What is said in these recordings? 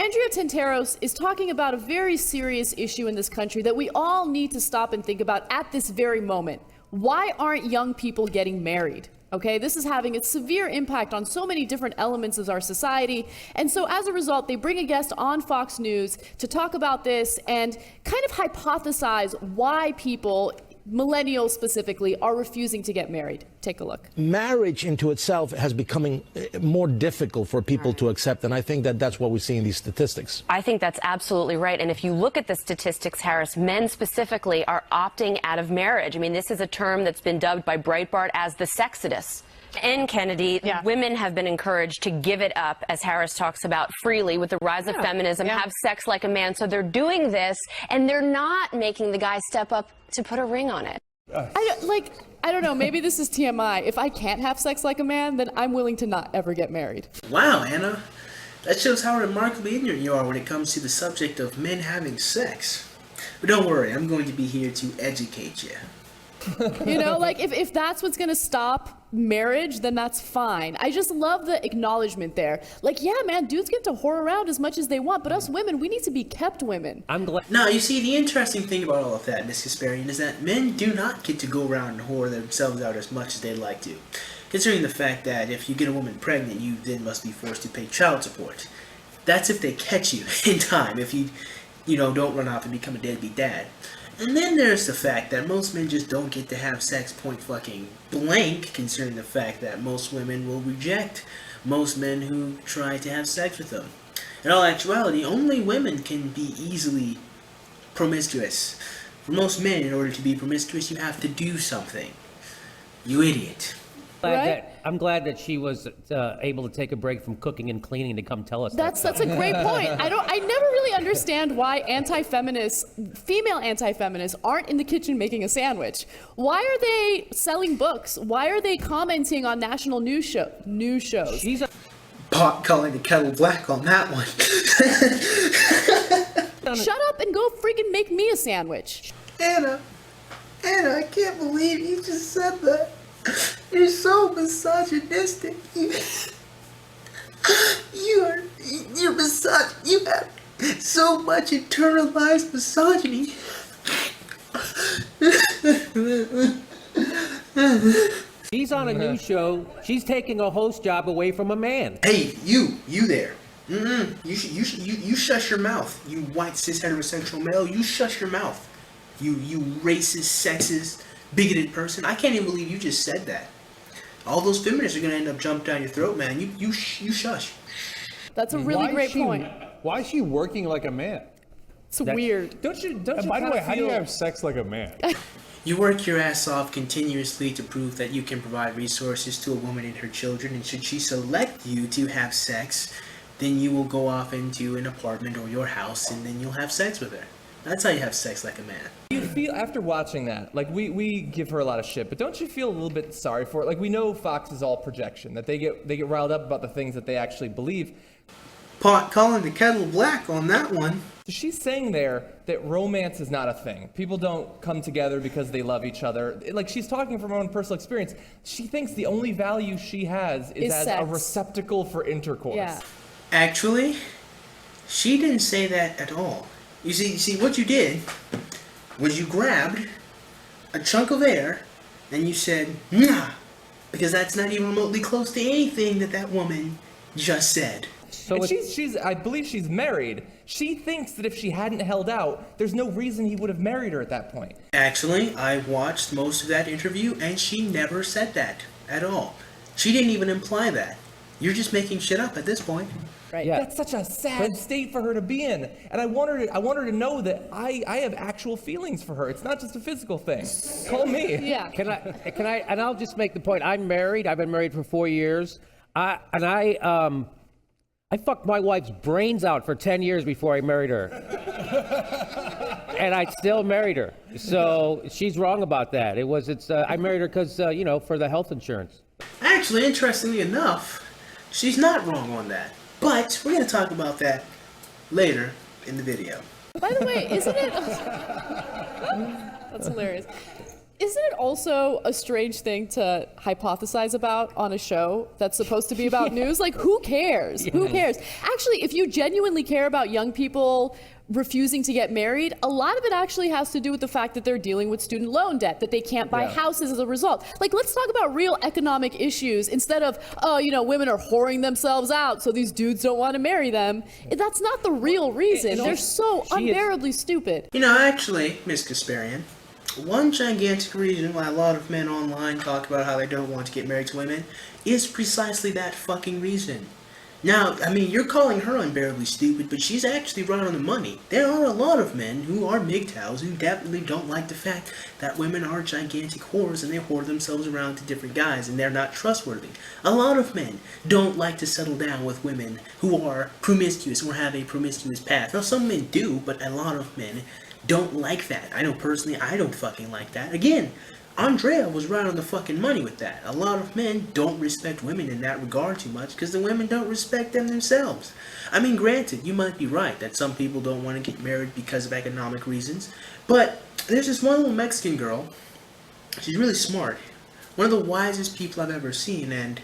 Andrea Tantaros is talking about a very serious issue in this country that we all need to stop and think about at this very moment. Why aren't young people getting married? Okay, this is having a severe impact on so many different elements of our society. And so as a result, they bring a guest on Fox News to talk about this and kind of hypothesize why people, millennials specifically, are refusing to get married. Take a look. Marriage into itself has becoming more difficult for people to accept, and I think that that's what we see in these statistics. I think that's absolutely right. And if you look at the statistics, Harris, men specifically are opting out of marriage. I mean, this is a term that's been dubbed by Breitbart as the sexodus. And Kennedy, women have been encouraged to give it up, as Harris talks about, freely with the rise of feminism, have sex like a man. So they're doing this, and they're not making the guy step up to put a ring on it. I don't know, maybe this is TMI. If I can't have sex like a man, then I'm willing to not ever get married. Wow, Anna. That shows how remarkably ignorant you are when it comes to the subject of men having sex. But don't worry, I'm going to be here to educate you. You know, like if that's what's going to stop marriage, then that's fine. I just love the acknowledgement there. Like, yeah, man, dudes get to whore around as much as they want, but us women, we need to be kept women. I'm glad. Now, you see, the interesting thing about all of that, Miss Kasparian, is that men do not get to go around and whore themselves out as much as they'd like to. Considering the fact that if you get a woman pregnant, you then must be forced to pay child support. That's if they catch you in time, if you don't run off and become a deadbeat dad. And then there's the fact that most men just don't get to have sex point fucking blank, considering the fact that most women will reject most men who try to have sex with them. In all actuality, only women can be easily promiscuous. For most men, in order to be promiscuous, you have to do something. You idiot. I'm glad that she was able to take a break from cooking and cleaning to come tell us that's a great point. I never really understand why female anti-feminists aren't in the kitchen making a sandwich. Why are they selling books? Why are they commenting on national news shows? She's pot calling the kettle black on that one. Shut up and go freaking make me a sandwich. Anna, I can't believe you just said that. You're so misogynistic. You're misogynist. You have so much internalized misogyny. She's on a news show. She's taking a host job away from a man. Hey, you there. You shush your mouth. You white cis heterosexual male. You shush your mouth. You racist, sexist, bigoted person. I can't even believe you just said that. All those feminists are going to end up jumping down your throat, man. You shush. That's a really great point. Why is she working like a man? It's weird. Don't you by the way, how do you have sex like a man? You work your ass off continuously to prove that you can provide resources to a woman and her children, and should she select you to have sex, then you will go off into an apartment or your house, and then you'll have sex with her. That's how you have sex like a man. You feel, after watching that, like we give her a lot of shit, but don't you feel a little bit sorry for it? Like, we know Fox is all projection, that they get riled up about the things that they actually believe. Pot calling the kettle black on that one. She's saying there that romance is not a thing. People don't come together because they love each other. Like, she's talking from her own personal experience. She thinks the only value she has is as sex. A receptacle for intercourse. Yeah. Actually, she didn't say that at all. You see, what you did was you grabbed a chunk of air and you said, nah, because that's not even remotely close to anything that woman just said. So I believe she's married. She thinks that if she hadn't held out, there's no reason he would have married her at that point. Actually, I watched most of that interview and she never said that at all. She didn't even imply that. You're just making shit up at this point. Right. Yeah. That's such a sad state for her to be in. And I want her to know that I have actual feelings for her. It's not just a physical thing. Call me. Yeah. Can I, and I'll just make the point. I'm married. I've been married for 4 years. I fucked my wife's brains out for 10 years before I married her. And I still married her. So she's wrong about that. I married her because, for the health insurance. Actually, interestingly enough, she's not wrong on that. But we're going to talk about that later in the video. By the way, isn't it... That's hilarious. Isn't it also a strange thing to hypothesize about on a show that's supposed to be about news? Like, who cares? Who cares? Actually, if you genuinely care about young people refusing to get married, a lot of it actually has to do with the fact that they're dealing with student loan debt, that they can't buy houses as a result. Like, let's talk about real economic issues instead of, oh, you know, women are whoring themselves out, so these dudes don't want to marry them. That's not the real reason. They're so unbearably stupid. You know, actually, Miss Kasparian, one gigantic reason why a lot of men online talk about how they don't want to get married to women is precisely that fucking reason. Now, I mean, you're calling her unbearably stupid, but she's actually right on the money. There are a lot of men who are MGTOWs who definitely don't like the fact that women are gigantic whores and they whore themselves around to different guys and they're not trustworthy. A lot of men don't like to settle down with women who are promiscuous or have a promiscuous past. Now, some men do, but a lot of men don't like that. I know personally, I don't fucking like that. Again, Andrea was right on the fucking money with that. A lot of men don't respect women in that regard too much because the women don't respect them themselves. I mean, granted, you might be right that some people don't want to get married because of economic reasons, but there's this one little Mexican girl. She's really smart. One of the wisest people I've ever seen, and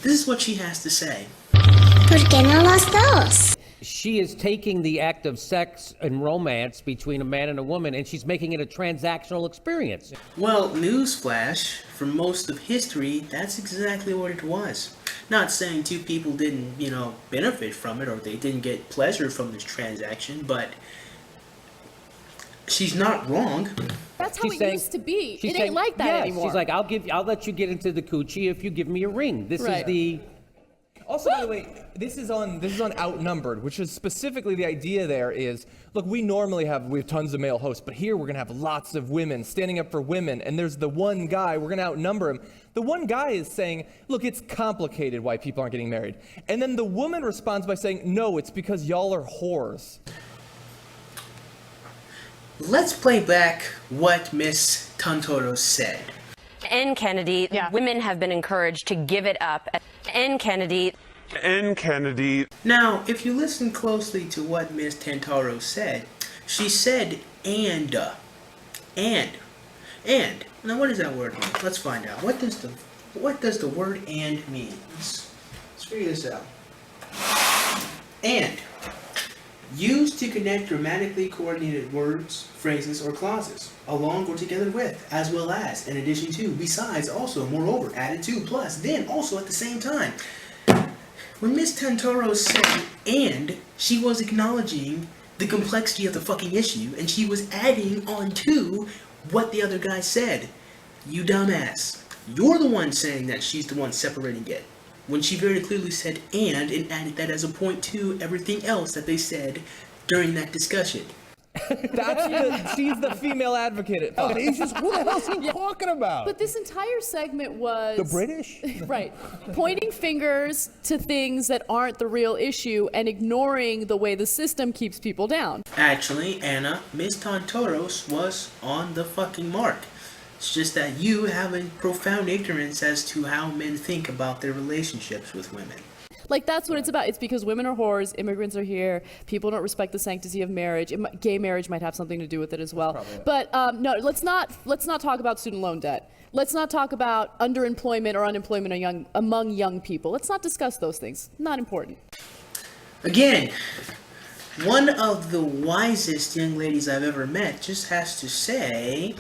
this is what she has to say. ¿Por qué no los dos? She is taking the act of sex and romance between a man and a woman, and she's making it a transactional experience. Well, newsflash, for most of history, that's exactly what it was. Not saying two people didn't, you know, benefit from it or they didn't get pleasure from this transaction, but she's not wrong. That's how it used to be. It ain't like that anymore. She's like, I'll let you get into the coochie if you give me a ring. This is the... Also, by the way, this is on Outnumbered, which is specifically the idea there is, look, we have tons of male hosts, but here we're going to have lots of women standing up for women, and there's the one guy, we're going to outnumber him. The one guy is saying, look, it's complicated why people aren't getting married. And then the woman responds by saying, no, it's because y'all are whores. Let's play back what Miss Tantoro said. In Kennedy, women have been encouraged to give it up. In Kennedy. Now, if you listen closely to what Miss Tantoro said, she said and. Now, what does that word mean? Let's find out. What does the word and mean? Let's figure this out. And. Used to connect grammatically coordinated words, phrases, or clauses, along or together with, as well as, in addition to, besides, also, moreover, added to, plus, then, also, at the same time. When Miss Tantoro said and, she was acknowledging the complexity of the fucking issue, and she was adding on to what the other guy said. You dumbass. You're the one saying that she's the one separating it, when she very clearly said and added that as a point to everything else that they said during that discussion. She's the female advocate. He's just, who the hell is he talking about? But this entire segment was... The British? Right. Pointing fingers to things that aren't the real issue and ignoring the way the system keeps people down. Actually, Anna, Miss Tantoros was on the fucking mark. It's just that you have a profound ignorance as to how men think about their relationships with women. Like, that's what it's about. It's because women are whores, immigrants are here, people don't respect the sanctity of marriage. Gay marriage might have something to do with it as well. But no, let's not talk about student loan debt. Let's not talk about underemployment or unemployment among young people. Let's not discuss those things. Not important. Again, one of the wisest young ladies I've ever met just has to say...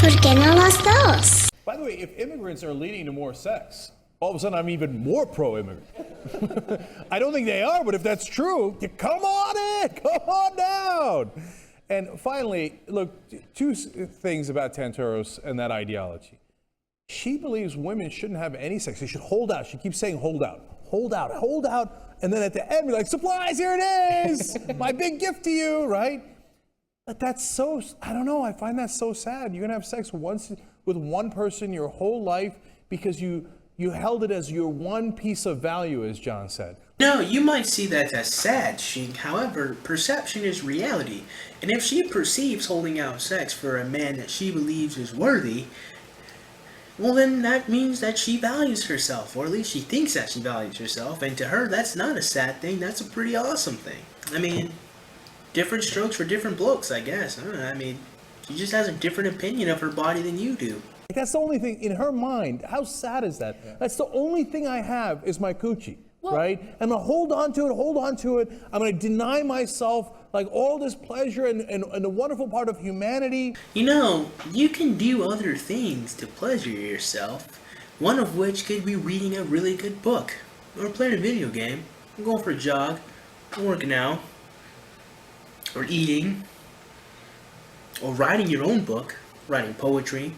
¿Por qué no los dos? By the way, if immigrants are leading to more sex, all of a sudden I'm even more pro-immigrant. I don't think they are, but if that's true, come on in, come on down. And finally, look, two things about Tantoros and that ideology. She believes women shouldn't have any sex. They should hold out. She keeps saying hold out, hold out, hold out. And then at the end, be like, supplies, here it is. My big gift to you, right? But that's so, I don't know, I find that so sad. You're gonna have sex once with one person your whole life because you held it as your one piece of value, as John said. No, you might see that as sad, Shing. However, perception is reality. And if she perceives holding out sex for a man that she believes is worthy, well then that means that she values herself, or at least she thinks that she values herself, and to her that's not a sad thing, that's a pretty awesome thing. I mean, different strokes for different blokes, I guess. I mean, She just has a different opinion of her body than you do. That's the only thing in her mind. How sad is that? Yeah. That's the only thing I have is my coochie, right? I'm gonna hold on to it. I'm gonna deny myself like all this pleasure and a wonderful part of humanity. You know, you can do other things to pleasure yourself. One of which could be reading a really good book, or playing a video game, or going for a jog, or working out, or eating, or writing your own book, writing poetry,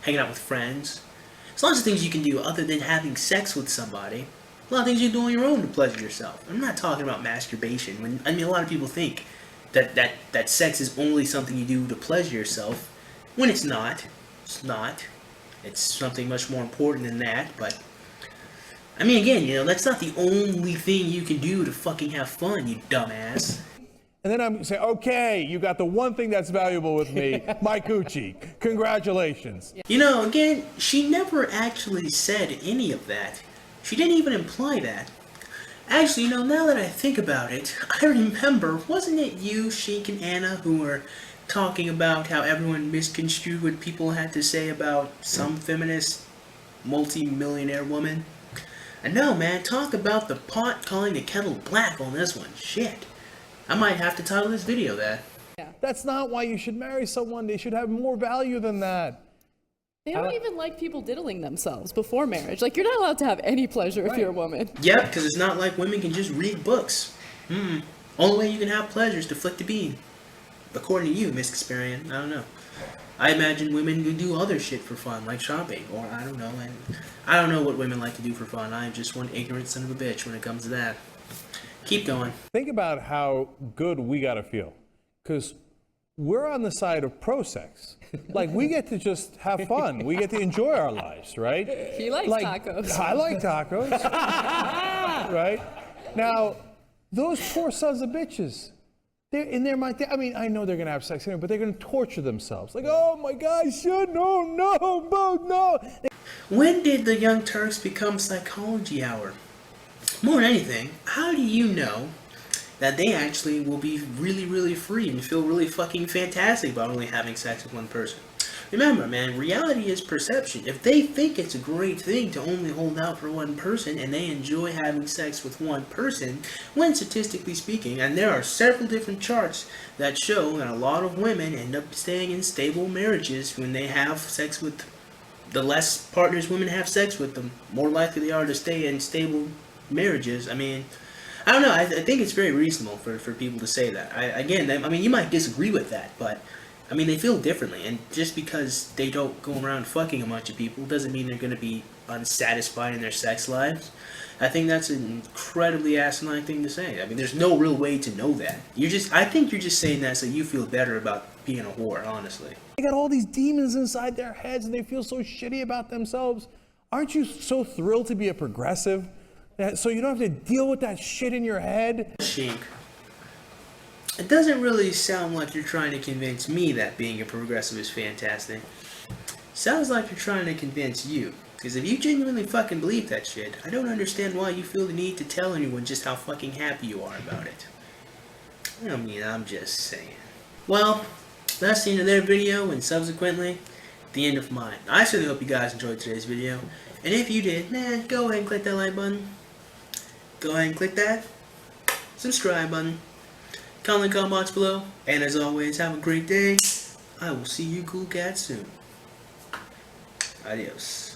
hanging out with friends. There's lots of things you can do other than having sex with somebody. A lot of things you do on your own to pleasure yourself. I'm not talking about masturbation. A lot of people think that sex is only something you do to pleasure yourself, when it's not. It's not. It's something much more important than that, but I mean, again, you know, that's not the only thing you can do to fucking have fun, you dumbass. And then I'm saying, okay, you got the one thing that's valuable with me, my coochie. Congratulations. You know, again, she never actually said any of that. She didn't even imply that. Actually, you know, now that I think about it, I remember, wasn't it you, Sheik, and Anna who were talking about how everyone misconstrued what people had to say about some feminist multi-millionaire woman? I know, man, talk about the pot calling the kettle black on this one. Shit. I might have to title this video that. That's not why you should marry someone. They should have more value than that. They don't even like people diddling themselves before marriage. Like, you're not allowed to have any pleasure if you're a woman. Yep, because it's not like women can just read books. Only way you can have pleasure is to flick the bean. According to you, Miss Kasparian, I don't know. I imagine women can do other shit for fun, like shopping, or I don't know. And I don't know what women like to do for fun. I'm just one ignorant son of a bitch when it comes to that. Keep going. Think about how good we gotta feel, because we're on the side of pro-sex. Like, we get to just have fun. We get to enjoy our lives, right? He likes tacos. I like tacos. Right? Now, those poor sons of bitches, they're in their mind. I mean, I know they're gonna have sex anyway, but they're gonna torture themselves. Like, oh my God, shit, no. When did the Young Turks become Psychology Hour? More than anything, how do you know that they actually will be really, really free and feel really fucking fantastic about only having sex with one person? Remember, man, reality is perception. If they think it's a great thing to only hold out for one person and they enjoy having sex with one person, when statistically speaking, and there are several different charts that show that a lot of women end up staying in stable marriages when they have sex with, the less partners women have sex with, the more likely they are to stay in stable marriages. I mean, I don't know. I think it's very reasonable for people to say that. I mean, you might disagree with that, but I mean, they feel differently, and just because they don't go around fucking a bunch of people doesn't mean they're going to be unsatisfied in their sex lives. I think that's an incredibly asinine thing to say. I mean, there's no real way to know that. I think you're just saying that so you feel better about being a whore, honestly. They got all these demons inside their heads, and they feel so shitty about themselves. Aren't you so thrilled to be a progressive? So you don't have to deal with that shit in your head? Sheik, it doesn't really sound like you're trying to convince me that being a progressive is fantastic. Sounds like you're trying to convince you. Because if you genuinely fucking believe that shit, I don't understand why you feel the need to tell anyone just how fucking happy you are about it. I mean, I'm just saying. Well, that's the end of their video, and subsequently, the end of mine. I certainly hope you guys enjoyed today's video. And if you did, man, go ahead and click that like button. Go ahead and click that subscribe button. Comment in the comment box below. And as always, have a great day. I will see you cool cats soon. Adios.